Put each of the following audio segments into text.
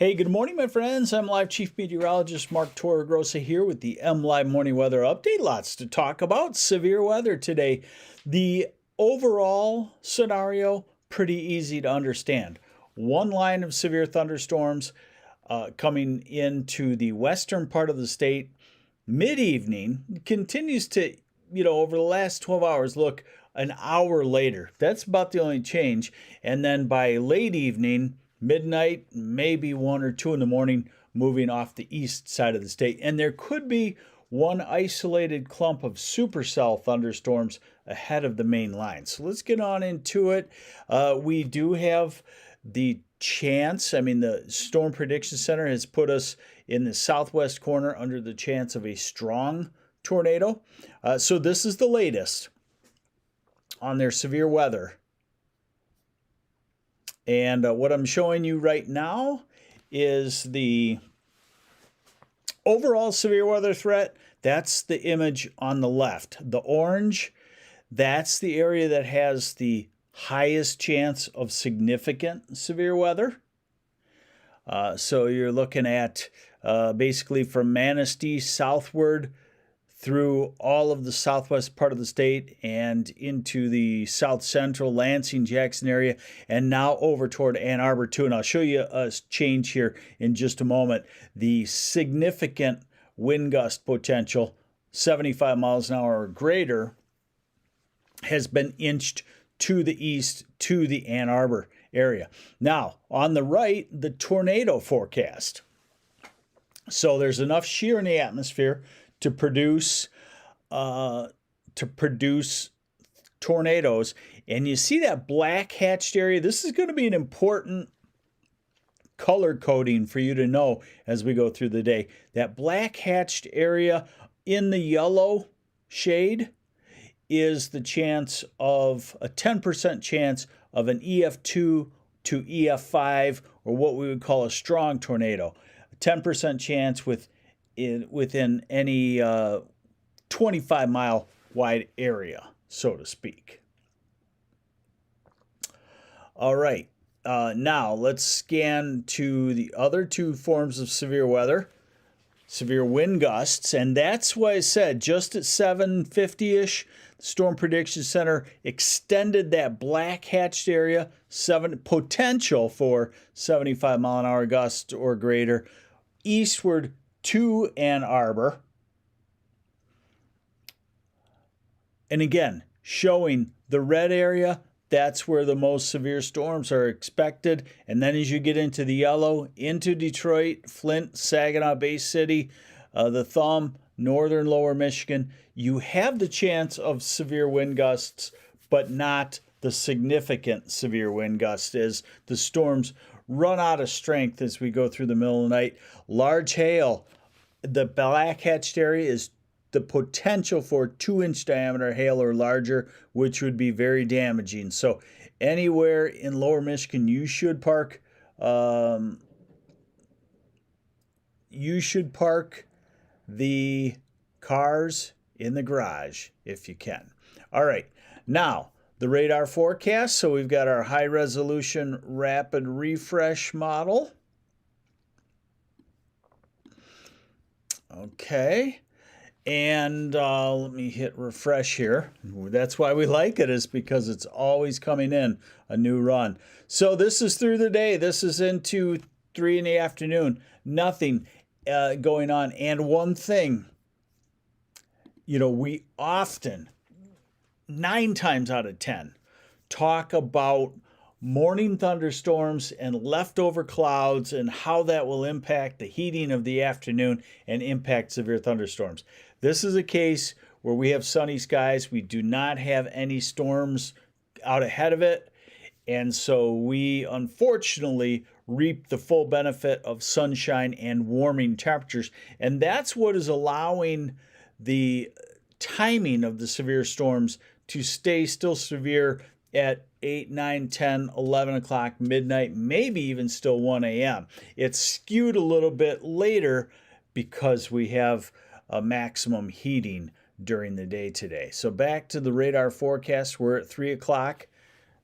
Hey, good morning, my friends. I'm Live Chief Meteorologist Mark Torregrossa here with the MLive Morning Weather Update. Lots to talk about. Severe weather today. The overall scenario, pretty easy to understand. One line of severe thunderstorms coming into the western part of the state mid-evening, continues to, over the last 12 hours, look an hour later. That's about the only change. And then by late evening, midnight, maybe 1 or 2 in the morning, moving off the east side of the state. And there could be one isolated clump of supercell thunderstorms ahead of the main line. So let's get on into it. We do have the chance, the Storm Prediction Center has put us in the southwest corner under the chance of a strong tornado. So this is the latest on their severe weather. And what I'm showing you right now is the overall severe weather threat. That's the image on the left. The orange, that's the area that has the highest chance of significant severe weather. So you're looking at basically from Manistee southward through all of the southwest part of the state and into the south central Lansing, Jackson area, and now over toward Ann Arbor too. And I'll show you a change here in just a moment. The significant wind gust potential, 75 miles an hour or greater, has been inched to the east to the Ann Arbor area. Now, on the right, the tornado forecast. So there's enough shear in the atmosphere to produce tornadoes. And you see that black hatched area? This is going to be an important color coding for you to know as we go through the day. That black hatched area in the yellow shade is the chance of a 10% chance of an EF2 to EF5, or what we would call a strong tornado. A 10% chance within any 25-mile wide area, so to speak. All right, now let's scan to the other two forms of severe weather. Severe wind gusts, and that's why I said just at 7:50-ish, the Storm Prediction Center extended that black hatched area, potential for 75-mile-an-hour gusts or greater, eastward to Ann Arbor. And again, showing the red area, that's where the most severe storms are expected. And then as you get into the yellow, into Detroit, Flint, Saginaw Bay City, the Thumb, northern lower Michigan, you have the chance of severe wind gusts, but not the significant severe wind gusts as the storms run out of strength as we go through the middle of the night. Large hail, the black hatched area is the potential for 2-inch diameter hail or larger, which would be very damaging. So anywhere in lower Michigan, you should park the cars in the garage if you can. All right, now the radar forecast. So we've got our high resolution rapid refresh model. Okay. And let me hit refresh here. That's why we like it, is because it's always coming in a new run. So this is through the day. This is into 3 in the afternoon. Nothing going on. And one thing, we often, 9 times out of 10, talk about morning thunderstorms and leftover clouds and how that will impact the heating of the afternoon and impact severe thunderstorms. This is a case where we have sunny skies. We do not have any storms out ahead of it. And so we unfortunately reap the full benefit of sunshine and warming temperatures. And that's what is allowing the timing of the severe storms to stay still severe at 8, 9, 10, 11 o'clock, midnight, maybe even still 1 a.m. It's skewed a little bit later because we have a maximum heating during the day today. So back to the radar forecast, we're at 3 o'clock.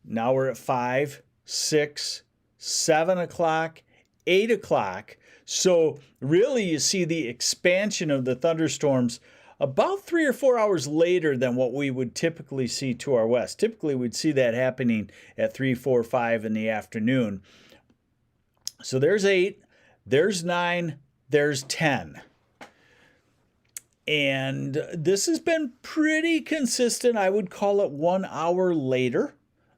Now we're at 5, 6, 7 o'clock, 8 o'clock. So really you see the expansion of the thunderstorms about 3 or 4 hours later than what we would typically see to our west. Typically we'd see that happening at 3, 4, 5 in the afternoon. So there's 8, there's 9, there's 10. And this has been pretty consistent. I would call it 1 hour later.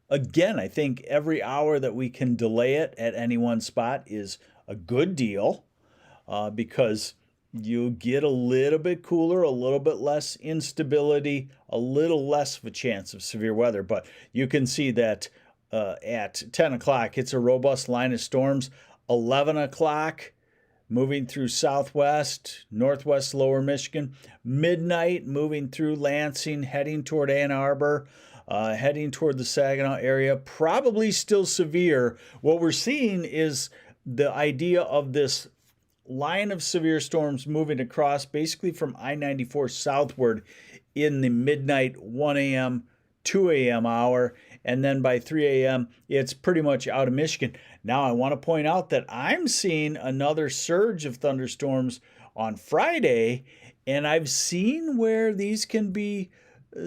Again, I think every hour that we can delay it at any one spot is a good deal because you get a little bit cooler, a little bit less instability, a little less of a chance of severe weather. But you can see that at 10 o'clock, it's a robust line of storms. 11 o'clock, moving through southwest, northwest lower Michigan. Midnight, moving through Lansing, heading toward Ann Arbor, heading toward the Saginaw area. Probably still severe. What we're seeing is the idea of this line of severe storms moving across basically from I-94 southward in the midnight 1 a.m., 2 a.m. hour, and then by 3 a.m. it's pretty much out of Michigan. Now I want to point out that I'm seeing another surge of thunderstorms on Friday, and I've seen where these can be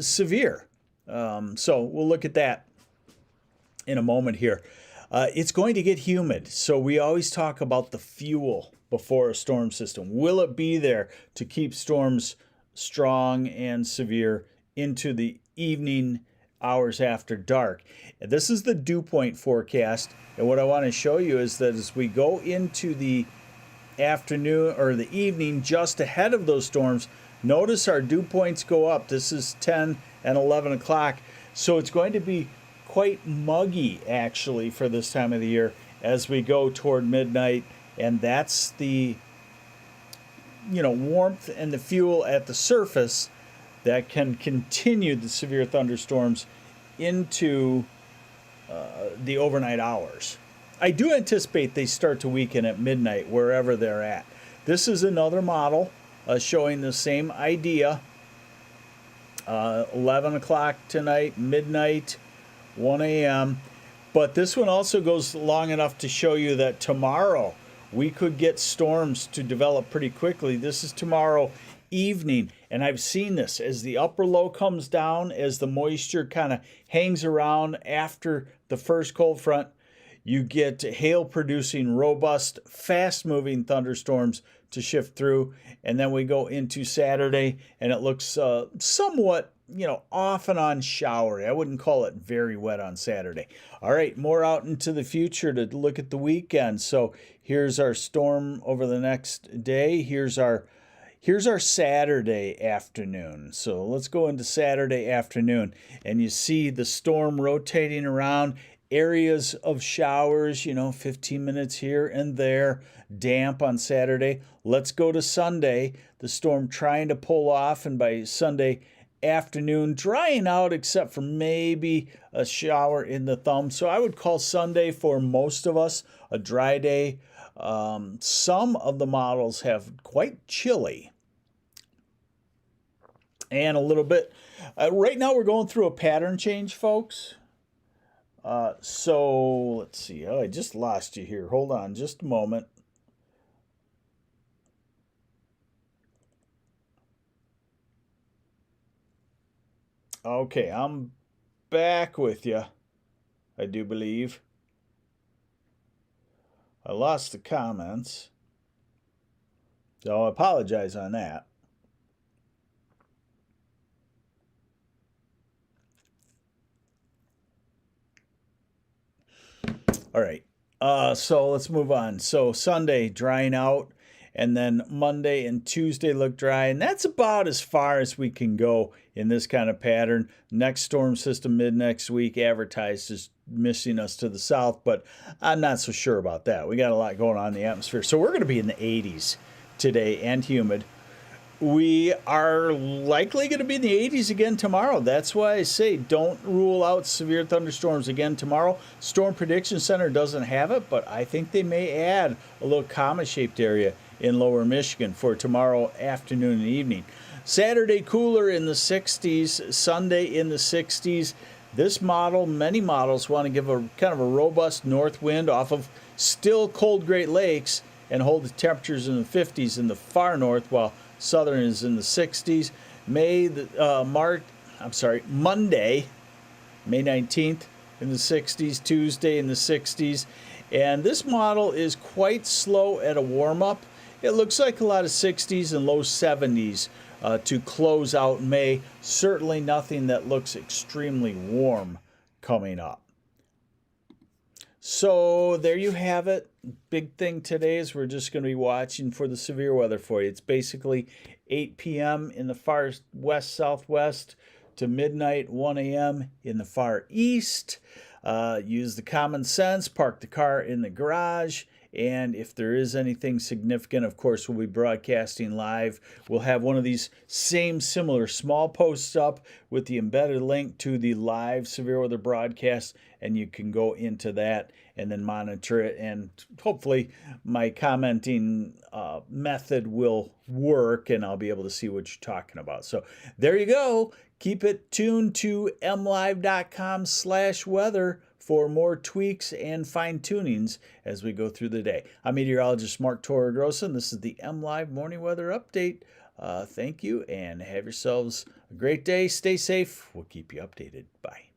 severe. So we'll look at that in a moment here. It's going to get humid, so we always talk about the fuel before a storm system. Will it be there to keep storms strong and severe into the evening hours after dark? And this is the dew point forecast, and what I want to show you is that as we go into the afternoon or the evening just ahead of those storms, notice our dew points go up. This is 10 and 11 o'clock, so it's going to be quite muggy actually for this time of the year as we go toward midnight, and that's the warmth and the fuel at the surface that can continue the severe thunderstorms into the overnight hours. I do anticipate they start to weaken at midnight wherever they're at. This is another model showing the same idea. 11 o'clock tonight, midnight, 1 a.m. But this one also goes long enough to show you that tomorrow we could get storms to develop pretty quickly. This is tomorrow evening, and I've seen this as the upper low comes down, as the moisture kind of hangs around after the first cold front, you get hail producing robust, fast moving thunderstorms to shift through. And then we go into Saturday and it looks somewhat, off and on showery. I wouldn't call it very wet on Saturday. All right, more out into the future to look at the weekend. So here's our storm over the next day. Here's our Saturday afternoon. So let's go into Saturday afternoon, and you see the storm rotating around, areas of showers, 15 minutes here and there, damp on Saturday. Let's go to Sunday, the storm trying to pull off, and by Sunday afternoon, drying out except for maybe a shower in the thumb. So I would call Sunday for most of us a dry day. Some of the models have quite chilly and a little bit. Right now we're going through a pattern change, folks. So let's see. Oh, I just lost you here. Hold on just a moment. Okay, I'm back with you, I do believe. I lost the comments, so I apologize on that. All right, so let's move on. So Sunday, drying out, and then Monday and Tuesday look dry, and that's about as far as we can go in this kind of pattern. Next storm system mid-next week advertised is missing us to the south, but I'm not so sure about that. We got a lot going on in the atmosphere. So we're going to be in the 80s today and humid. We are likely going to be in the 80s again tomorrow. That's why I say don't rule out severe thunderstorms again tomorrow. Storm Prediction Center doesn't have it, but I think they may add a little comma-shaped area in lower Michigan for tomorrow afternoon and evening. Saturday cooler in the 60s, Sunday in the 60s. This model, many models want to give a kind of a robust north wind off of still cold Great Lakes and hold the temperatures in the 50s in the far north, while southern is in the 60s. Monday, May 19th in the 60s, Tuesday in the 60s. And this model is quite slow at a warm-up. It looks like a lot of 60s and low 70s to close out May. Certainly nothing that looks extremely warm coming up. So there you have it. Big thing today is we're just going to be watching for the severe weather for you. It's basically 8 p.m. in the far west southwest to midnight 1 a.m. in the far east. Use the common sense, park the car in the garage, and if there is anything significant, of course, we'll be broadcasting live. We'll have one of these similar small posts up with the embedded link to the live severe weather broadcast, and you can go into that and then monitor it, and hopefully my commenting method will work and I'll be able to see what you're talking about. So there you go. Keep it tuned to mlive.com/weather for more tweaks and fine-tunings as we go through the day. I'm meteorologist Mark Torregrossa, and this is the MLive Morning Weather Update. Thank you, and have yourselves a great day. Stay safe. We'll keep you updated. Bye.